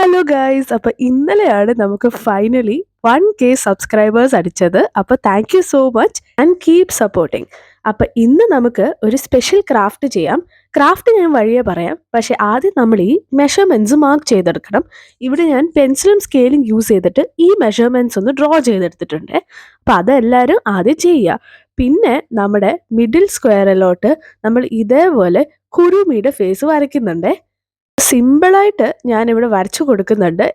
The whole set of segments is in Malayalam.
ഹലോ ഗൈസ്, അപ്പോൾ ഇന്നലെയാണ് നമുക്ക് ഫൈനലി 1K സബ്സ്ക്രൈബേഴ്സ് അടിച്ചത്. അപ്പോൾ thank you so much and keep supporting. അപ്പോൾ ഇന്ന് നമുക്ക് ഒരു സ്പെഷ്യൽ ക്രാഫ്റ്റ് ചെയ്യാം. ക്രാഫ്റ്റ് ഞാൻ വഴിയേ പറയാം, പക്ഷേ ആദ്യം നമ്മൾ ഈ മെഷർമെൻറ്റ്സ് മാർക്ക് ചെയ്തെടുക്കണം. ഇവിടെ ഞാൻ പെൻസിലും സ്കെയിലും യൂസ് ചെയ്തിട്ട് ഈ മെഷർമെൻറ്റ്സ് ഒന്ന് ഡ്രോ ചെയ്തെടുത്തിട്ടുണ്ട്. അപ്പോൾ അതെല്ലാവരും ആദ്യം ചെയ്യുക. പിന്നെ നമ്മുടെ മിഡിൽ സ്ക്വയറിലോട്ട് നമ്മൾ ഇതേപോലെ കുരുമിയുടെ ഫേസ് വരയ്ക്കുന്നുണ്ട്. സിമ്പിളായിട്ട് ഞാനിവിടെ വരച്ചു കൊടുക്കുന്നുണ്ട്.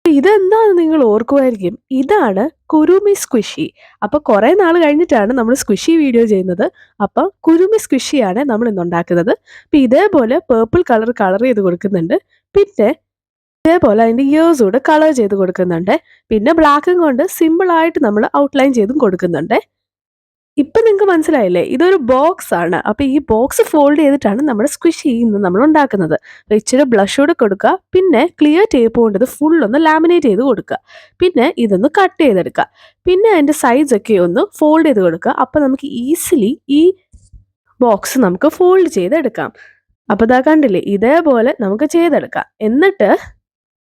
ഇതെന്താണെന്ന് നിങ്ങൾ ഓർക്കുമായിരിക്കും, ഇതാണ് കുരുമി സ്ക്വിഷി. അപ്പോൾ കുറേ നാൾ കഴിഞ്ഞിട്ടാണ് നമ്മൾ സ്ക്വിഷി വീഡിയോ ചെയ്യുന്നത്. അപ്പോൾ കുരുമി സ്ക്വിഷിയാണ് നമ്മൾ ഇന്ന് ഉണ്ടാക്കുന്നത്. അപ്പോൾ ഇതേപോലെ പേർപ്പിൾ കളർ ചെയ്ത് കൊടുക്കുന്നുണ്ട്. പിന്നെ ഇതേപോലെ അതിൻ്റെ ഇയേഴ്സ് കൂടെ കളർ ചെയ്ത് കൊടുക്കുന്നുണ്ട്. പിന്നെ ബ്ലാക്കും കൊണ്ട് സിമ്പിളായിട്ട് നമ്മൾ ഔട്ട്ലൈൻ ചെയ്തും കൊടുക്കുന്നുണ്ട്. ഇപ്പം നിങ്ങൾക്ക് മനസ്സിലായില്ലേ, ഇതൊരു ബോക്സ് ആണ്. അപ്പോൾ ഈ ബോക്സ് ഫോൾഡ് ചെയ്തിട്ടാണ് നമ്മുടെ സ്ക്വിഷി ഇന്ന് നമ്മൾ ഉണ്ടാക്കുന്നത്. അപ്പോൾ ഇച്ചിരി ബ്ലഷ് കൂടെ കൊടുക്കുക. പിന്നെ ക്ലിയർ ടേപ്പ് കൊണ്ട് ഇത് ഫുൾ ഒന്ന് ലാമിനേറ്റ് ചെയ്ത് കൊടുക്കുക. പിന്നെ ഇതൊന്ന് കട്ട് ചെയ്തെടുക്കുക. പിന്നെ അതിൻ്റെ സൈഡ്സ് ഒക്കെ ഒന്ന് ഫോൾഡ് ചെയ്ത് കൊടുക്കുക. അപ്പോൾ നമുക്ക് ഈസിലി ഈ ബോക്സ് നമുക്ക് ഫോൾഡ് ചെയ്തെടുക്കാം. അപ്പോൾ ഇതാ കണ്ടില്ലേ, ഇതേപോലെ നമുക്ക് ചെയ്തെടുക്കാം. എന്നിട്ട്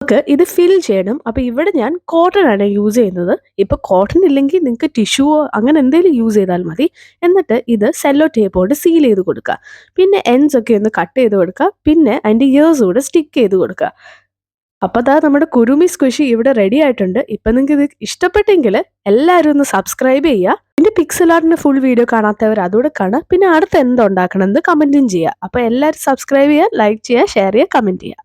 നമുക്ക് ഇത് ഫിൽ ചെയ്യണം. അപ്പോൾ ഇവിടെ ഞാൻ കോട്ടൺ ആണ് യൂസ് ചെയ്യുന്നത്. ഇപ്പോൾ കോട്ടൺ ഇല്ലെങ്കിൽ നിങ്ങൾക്ക് ടിഷ്യൂവോ അങ്ങനെ എന്തെങ്കിലും യൂസ് ചെയ്താൽ മതി. എന്നിട്ട് ഇത് സെല്ലോ ടേപ്പ് കൊണ്ട് സീൽ ചെയ്ത് കൊടുക്കുക. പിന്നെ എൻഡ്സ് ഒക്കെ ഒന്ന് കട്ട് ചെയ്ത് കൊടുക്കുക. പിന്നെ അതിൻ്റെ ഇയേഴ്സ് കൂടെ സ്റ്റിക്ക് ചെയ്ത് കൊടുക്കുക. അപ്പോൾ അതാ നമ്മുടെ കുരുമി സ്ക്വിഷി ഇവിടെ റെഡി ആയിട്ടുണ്ട്. ഇപ്പം നിങ്ങൾക്ക് ഇത് ഇഷ്ടപ്പെട്ടെങ്കിൽ എല്ലാവരും ഒന്ന് സബ്സ്ക്രൈബ് ചെയ്യുക. പിന്നെ പിക്സൽ ആർട്ടിൻ്റെ ഫുൾ വീഡിയോ കാണാത്തവർ അതുകൂടെ കാണുക. പിന്നെ അടുത്ത് എന്തുണ്ടാക്കണം എന്ന് കമൻറ്റും ചെയ്യുക. അപ്പോൾ എല്ലാവരും സബ്സ്ക്രൈബ് ചെയ്യുക, ലൈക്ക് ചെയ്യുക, ഷെയർ ചെയ്യുക, കമൻറ്റ് ചെയ്യുക.